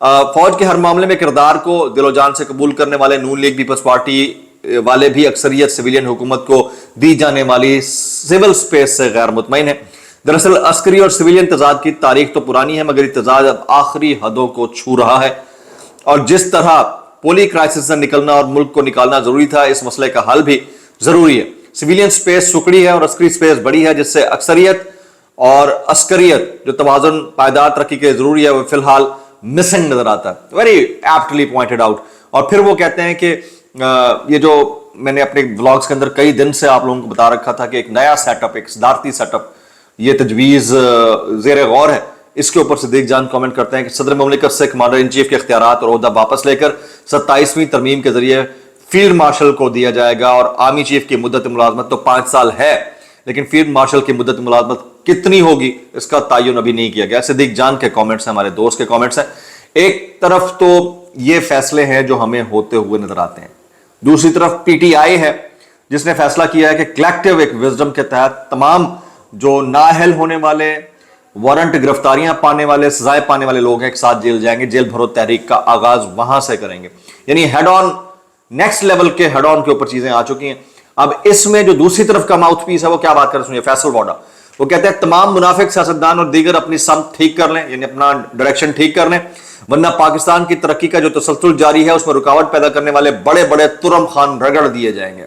فوج کے ہر معاملے میں کردار کو دل و جان سے قبول کرنے والے نون لیگ پیپلز پارٹی والے بھی اکثریت سویلین حکومت کو دی جانے والی سول سپیس سے غیر مطمئن ہے۔ دراصل عسکری اور سویلین تضاد کی تاریخ تو پرانی ہے، مگر یہ تضاد اب آخری حدوں کو چھو رہا ہے، اور جس طرح پولی کرائسس سے نکلنا اور ملک کو نکالنا ضروری تھا، اس مسئلے کا حل بھی ضروری ہے۔ سویلین سپیس سکڑی ہے اور عسکری سپیس بڑی ہے، جس سے اکثریت اور عسکریت جو توازن پائیدار ترقی کے ضروری ہے وہ فی الحال مسنگ نظر آتا ہے۔ Very ایپٹلی pointed out. اور پھر وہ کہتے ہیں کہ یہ جو میں نے اپنے ولاگز کے اندر کئی دن سے آپ لوگوں کو بتا رکھا تھا کہ ایک نیا سیٹ اپ، ایک صدارتی سیٹ اپ، یہ تجویز زیر غور ہے، اس کے اوپر صدیق جان کامنٹ کرتے ہیں کہ صدر مملکت سے کمانڈر ان چیف کے اختیارات اور عہدہ واپس لے کر 27ویں ترمیم کے ذریعے فیلڈ مارشل کو دیا جائے گا، اور آرمی چیف کی مدت ملازمت تو 5 سال ہے، لیکن فیلڈ مارشل کی مدت ملازمت کتنی ہوگی اس کا تعین ابھی نہیں کیا گیا۔ صدیق جان کے کامنٹس ہیں، ہمارے دوست کے کامنٹس ہیں۔ ایک طرف تو یہ فیصلے ہیں جو ہمیں ہوتے ہوئے نظر آتے ہیں، دوسری طرف پی ٹی آئی ہے جس نے فیصلہ کیا ہے کہ کلیکٹیو ایک وزڈم کے تحت تمام جو نااہل ہونے والے، وارنٹ گرفتاریاں پانے والے، سزائیں پانے والے لوگ ہیں ایک ساتھ جیل جائیں گے۔ جیل بھرو تحریک کا آغاز وہاں سے کریں گے، یعنی ہیڈ آن، نیکسٹ لیول کے ہیڈ آن کے اوپر چیزیں آ چکی ہیں۔ اب اس میں جو دوسری طرف کا ماؤتھ پیس ہے وہ کیا بات کر رہے ہیں؟ فیصل واڈا وہ کہتے ہیں تمام منافق سیاستدان اور دیگر اپنی سمت ٹھیک کر لیں، یعنی اپنا ڈائریکشن ٹھیک کر لیں، ورنہ پاکستان کی ترقی کا جو تسلسل جاری ہے اس میں رکاوٹ پیدا کرنے والے بڑے بڑے ترم خان رگڑ دیے جائیں گے۔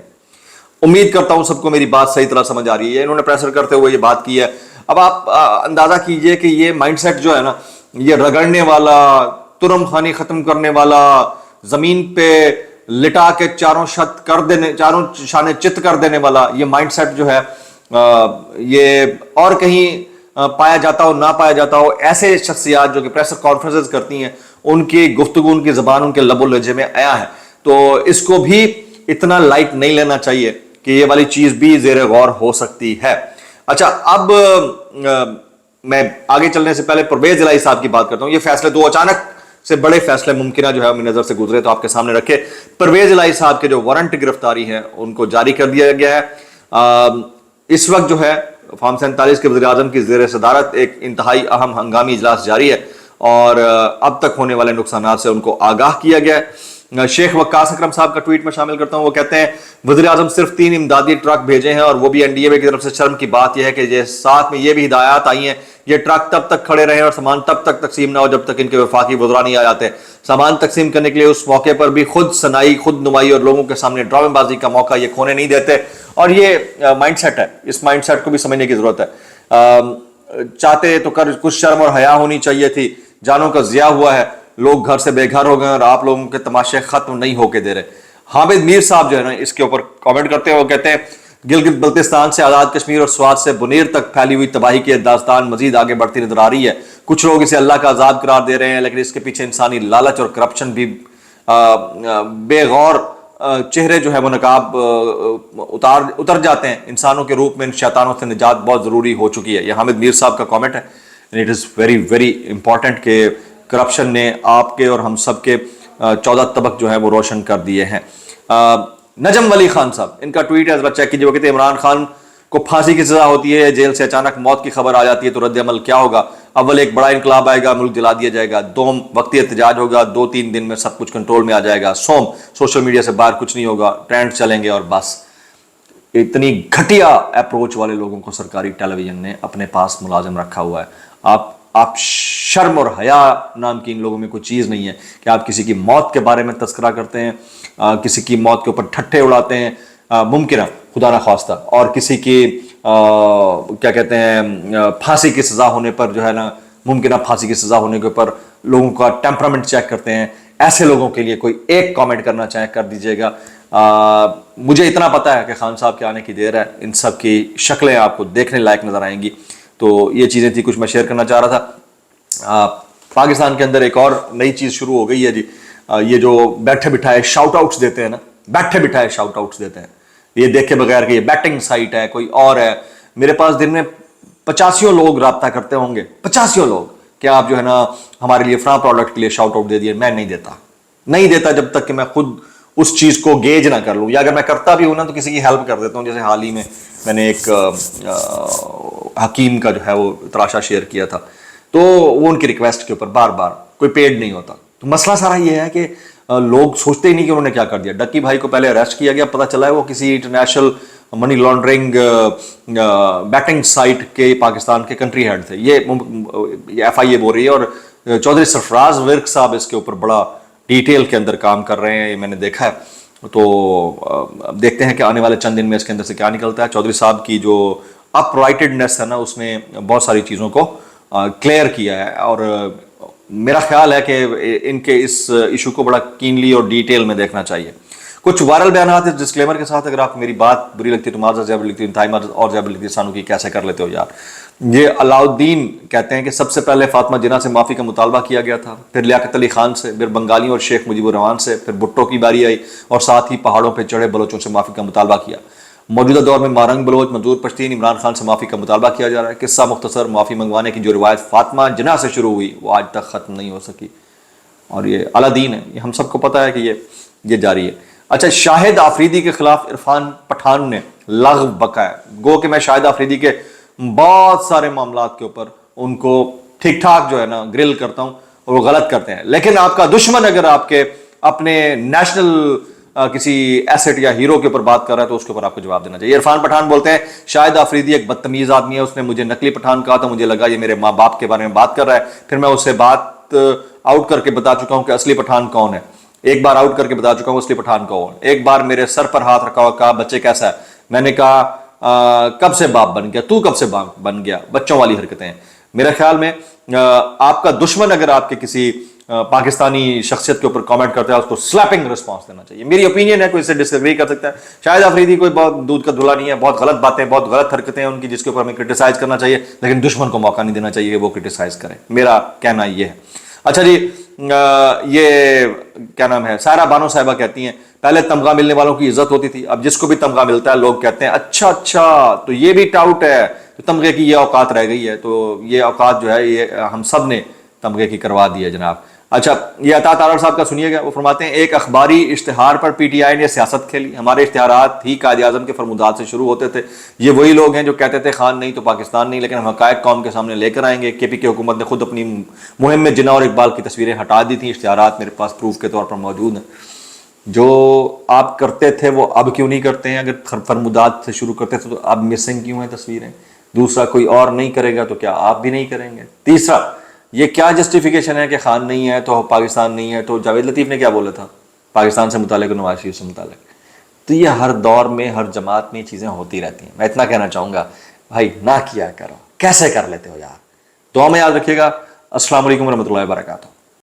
امید کرتا ہوں سب کو میری بات صحیح طرح سمجھ آ رہی ہے۔ انہوں نے پریشر کرتے ہوئے یہ بات کی ہے۔ اب آپ اندازہ کیجئے کہ یہ مائنڈ سیٹ جو ہے نا، یہ رگڑنے والا، ترم خانی ختم کرنے والا، زمین پہ لٹا کے چاروں شانے چت کر دینے والا یہ مائنڈ سیٹ جو ہے، یہ اور کہیں پایا جاتا ہو نہ پایا جاتا ہو۔ ایسے شخصیات جو کہ پریس کانفرنسز کرتی ہیں، ان کی گفتگو، ان کی زبان ان کے لب و لہجے میں آیا ہے، تو اس کو بھی اتنا لائٹ نہیں لینا چاہیے کہ یہ والی چیز بھی زیر غور ہو سکتی ہے۔ اچھا، اب میں آگے چلنے سے پہلے پرویز الہی صاحب کی بات کرتا ہوں۔ یہ فیصلے دو اچانک سے بڑے فیصلے ممکنہ جو ہے میری نظر سے گزرے تو آپ کے سامنے رکھے۔ پرویز الہی صاحب کے جو وارنٹ گرفتاری ہے ان کو جاری کر دیا گیا ہے۔ اس وقت جو ہے فارم 47 کے وزیر اعظم کی زیر صدارت ایک انتہائی اہم ہنگامی اجلاس جاری ہے، اور اب تک ہونے والے نقصانات سے ان کو آگاہ کیا گیا ہے۔ شیخ وقاص اکرم صاحب کا ٹویٹ میں شامل کرتا ہوں۔ وہ کہتے ہیں وزیر اعظم صرف 3 امدادی ٹرک بھیجے ہیں، اور وہ بھی NDA کی طرف سے۔ شرم کی بات یہ ہے کہ ساتھ میں یہ بھی ہدایات آئی ہیں یہ ٹرک تب تک کھڑے رہیں اور سامان تب تک تقسیم نہ ہو جب تک ان کے وفاقی وزراء نہیں آ جاتے۔ سامان تقسیم کرنے کے لیے اس موقع پر بھی خود سنائی، خود نمائی اور لوگوں کے سامنے ڈرامے بازی کا موقع یہ کھونے نہیں دیتے، اور یہ مائنڈ سیٹ ہے، اس مائنڈ سیٹ کو بھی سمجھنے کی ضرورت ہے۔ چاہتے تو کر، کچھ شرم اور حیا ہونی چاہیے تھی، جانوں کا ضیاع ہوا ہے، لوگ گھر سے بے گھر ہو گئے اور آپ لوگوں کے تماشے ختم نہیں ہو کے دے رہے۔ حامد میر صاحب جو ہے نا اس کے اوپر کامنٹ کرتے ہیں، وہ کہتے ہیں گلگت بلتستان سے آزاد کشمیر اور سوات سے بنیر تک پھیلی ہوئی تباہی کی داستان مزید آگے بڑھتی نظر آ رہی ہے۔ کچھ لوگ اسے اللہ کا عذاب قرار دے رہے ہیں، لیکن اس کے پیچھے انسانی لالچ اور کرپشن بھی بے غور چہرے جو ہے وہ نقاب اتر جاتے ہیں۔ انسانوں کے روپ میں ان شیطانوں سے نجات بہت ضروری ہو چکی ہے۔ یہ حامد میر صاحب کا کامنٹ ہے۔ It is very very important کہ کرپشن نے آپ کے اور ہم سب کے 14 طبق جو ہے وہ روشن کر دیے ہیں۔ نجم ولی خان صاحب، ان کا ٹویٹ ہے، ذرا چیک کیجیے۔ وہ کہتے ہیں عمران خان کو پھانسی کی سزا ہوتی ہے، جیل سے اچانک موت کی خبر آ جاتی ہے تو رد عمل کیا ہوگا؟ اول ایک بڑا انقلاب آئے گا، ملک جلا دیا جائے گا۔ دوم وقتی احتجاج ہوگا، 2-3 دن میں سب کچھ کنٹرول میں آ جائے گا۔ سوم سوشل میڈیا سے باہر کچھ نہیں ہوگا، ٹرینڈ چلیں گے اور بس۔ اتنی گھٹیا اپروچ والے لوگوں کو سرکاری ٹیلی ویژن نے اپنے پاس ملازم رکھا ہوا ہے۔ آپ شرم اور حیا نام کی ان لوگوں میں کوئی چیز نہیں ہے کہ آپ کسی کی موت کے بارے میں تذکرہ کرتے ہیں، کسی کی موت کے اوپر ٹھٹھے اڑاتے ہیں، ممکنہ خدا نہ خواستہ، اور کسی کی کیا کہتے ہیں پھانسی کی سزا ہونے پر جو ہے نا، ممکنہ پھانسی کی سزا ہونے کے اوپر لوگوں کا ٹیمپرامنٹ چیک کرتے ہیں۔ ایسے لوگوں کے لیے کوئی ایک کامنٹ کرنا چاہے کر دیجیے گا۔ مجھے اتنا پتا ہے کہ خان صاحب کے آنے کی دیر ہے، ان سب کی شکلیں آپ کو دیکھنے لائق نظر آئیں گی۔ تو یہ چیزیں تھی کچھ میں شیئر کرنا چاہ رہا تھا۔ پاکستان کے اندر ایک اور نئی چیز شروع ہو گئی ہے جی، یہ جو بیٹھے بٹھائے شاؤٹ آؤٹس دیتے ہیں نا، بیٹھے بٹھائے شاؤٹ آؤٹس دیتے ہیں، یہ دیکھے بغیر کہ یہ بیٹنگ سائٹ ہے کوئی اور ہے۔ میرے پاس دن میں 85 لوگ رابطہ کرتے ہوں گے، 85 لوگ کہ آپ جو ہے نا ہمارے لیے فلاں پروڈکٹ کے لیے شاؤٹ آؤٹ دے دیے۔ میں نہیں دیتا جب تک کہ میں خود اس چیز کو گیج نہ کر لوں، یا اگر میں کرتا بھی ہوں نا تو کسی کی ہیلپ کر دیتا ہوں۔ جیسے حال ہی میں نے ایک حکیم کا جو ہے وہ تراشا شیئر کیا تھا، تو وہ ان کی ریکویسٹ کے اوپر بار بار کوئی پیڈ نہیں ہوتا. تو مسئلہ سارا یہ ہے کہ لوگ سوچتے ہی نہیں کہ انہوں نے کیا کر دیا. ڈکی بھائی کو پہلے اریسٹ کیا گیا, پتہ چلا ہے وہ کسی international money laundering betting site کے پاکستان کے کنٹری ہیڈ تھے. یہ ایف آئی اے بول رہی ہے, اور چودھری سرفراز ورک صاحب اس کے اوپر بڑا ڈیٹیل کے اندر کام کر رہے ہیں, یہ میں نے دیکھا ہے. تو دیکھتے ہیں کہ آنے والے چند دن میں اس کے اندر سے کیا نکلتا ہے. چودھری صاحب کی جو اپ رائٹڈنیس ہے نا, اس نے بہت ساری چیزوں کو کلیئر کیا ہے, اور میرا خیال ہے کہ ان کے اس ایشو کو بڑا کینلی اور ڈیٹیل میں دیکھنا چاہیے. کچھ وائرل بیانات اس ڈسکلیمر کے ساتھ, اگر آپ کو میری بات بری لگتی ہے تو معذرت, زیادہ لگتی ہے انتہائی معذرت, اور زیادہ لگتی ہے سانو کی کیسے کر لیتے ہو یار. یہ علاؤالدین کہتے ہیں کہ سب سے پہلے فاطمہ جناح سے معافی کا مطالبہ کیا گیا تھا, پھر لیاقت علی خان سے, پھر بنگالیوں اور شیخ مجیب الرحمان سے, پھر بھٹو کی باری آئی, اور ساتھ ہی پہاڑوں پہ چڑھے بلوچوں سے معافی کا مطالبہ کیا. موجودہ دور میں مارنگ بلوچ, منظور پشتین, عمران خان سے معافی کا مطالبہ کیا جا رہا ہے. قصہ مختصر, معافی منگوانے کی جو روایت فاطمہ جناح سے شروع ہوئی وہ آج تک ختم نہیں ہو سکی, اور یہ اعلیٰ دین ہے, یہ ہم سب کو پتہ ہے کہ یہ جاری ہے. اچھا, شاہد آفریدی کے خلاف عرفان پٹھان نے لغو بکا ہے. گو کہ میں شاہد آفریدی کے بہت سارے معاملات کے اوپر ان کو ٹھیک ٹھاک جو ہے نا گرل کرتا ہوں, اور وہ غلط کرتے ہیں, لیکن آپ کا دشمن اگر آپ کے اپنے نیشنل کسی ایسٹ یا ہیرو کے اوپر بات کر رہا ہے تو اس کے اوپر آپ کو جواب دینا چاہیے. عرفان پٹھان بولتے ہیں شاہد آفریدی ایک بدتمیز آدمی ہے, اس نے مجھے نقلی پٹھان کہا تھا, مجھے لگا یہ میرے ماں باپ کے بارے میں بات کر رہا ہے, پھر میں اس سے بات آؤٹ کر کے بتا چکا ہوں کہ اصلی پٹھان کون ہے. ایک بار آؤٹ کر کے بتا چکا ہوں اصلی پٹھان کون. ایک بار میرے سر پر ہاتھ رکھا ہوا, کہا بچے کیسا ہے, میں نے کہا کب سے باپ بن گیا, تو کب سے باپ بن گیا, بچوں والی حرکتیں ہیں. میرے خیال میں آپ کا دشمن اگر آپ کے کسی پاکستانی شخصیت کے اوپر کامنٹ کرتا ہے اس کو سلیپنگ رسپانس دینا چاہیے. میری اوپینین ہے, کوئی اس سے ڈس ایگری کر سکتا ہے. شاہد آفریدی کوئی بہت دودھ کا دھلا نہیں ہے, بہت غلط باتیں, بہت غلط حرکتیں ہیں ان کی جس کے اوپر ہمیں کرٹیسائز کرنا چاہیے, لیکن دشمن کو موقع نہیں دینا چاہیے کہ وہ کرٹیسائز کرے. میرا کہنا یہ ہے. اچھا جی, یہ کیا نام ہے, سائرہ بانو صاحبہ کہتی ہیں پہلے تمغہ ملنے والوں کی عزت ہوتی تھی, اب جس کو بھی تمغہ ملتا ہے لوگ کہتے ہیں اچھا تو یہ بھی ٹاؤٹ ہے, تو تمغے کی یہ اوقات رہ گئی ہے. تو یہ اوقات جو ہے یہ ہم سب نے تمغے کی کروا دی ہے جناب. اچھا, یہ عطا تارڑ صاحب کا سنیے گا, وہ فرماتے ہیں ایک اخباری اشتہار پر پی ٹی آئی نے سیاست کھیلی. ہمارے اشتہارات ہی قائد اعظم کے فرمودات سے شروع ہوتے تھے. یہ وہی لوگ ہیں جو کہتے تھے خان نہیں تو پاکستان نہیں, لیکن ہم حقائق قوم کے سامنے لے کر آئیں گے. کے پی کے حکومت نے خود اپنی مہم میں جناح اور اقبال کی تصویریں ہٹا دی تھیں. اشتہارات میرے پاس پروف کے طور پر موجود ہیں. جو آپ کرتے تھے وہ اب کیوں نہیں کرتے ہیں؟ اگر فرمودات سے شروع کرتے تھے تو اب مسنگ کیوں ہیں تصویریں؟ دوسرا, کوئی اور نہیں کرے گا تو کیا آپ بھی نہیں کریں گے؟ تیسرا, یہ کیا جسٹیفیکیشن ہے کہ خان نہیں ہے تو پاکستان نہیں ہے؟ تو جاوید لطیف نے کیا بولا تھا پاکستان سے متعلق, نواز شریف سے متعلق؟ تو یہ ہر دور میں ہر جماعت میں یہ چیزیں ہوتی رہتی ہیں. میں اتنا کہنا چاہوں گا بھائی نہ کیا کرو, کیسے کر لیتے ہو یار. دعا میں یاد رکھیے گا. السلام علیکم ورحمۃ اللہ وبرکاتہ.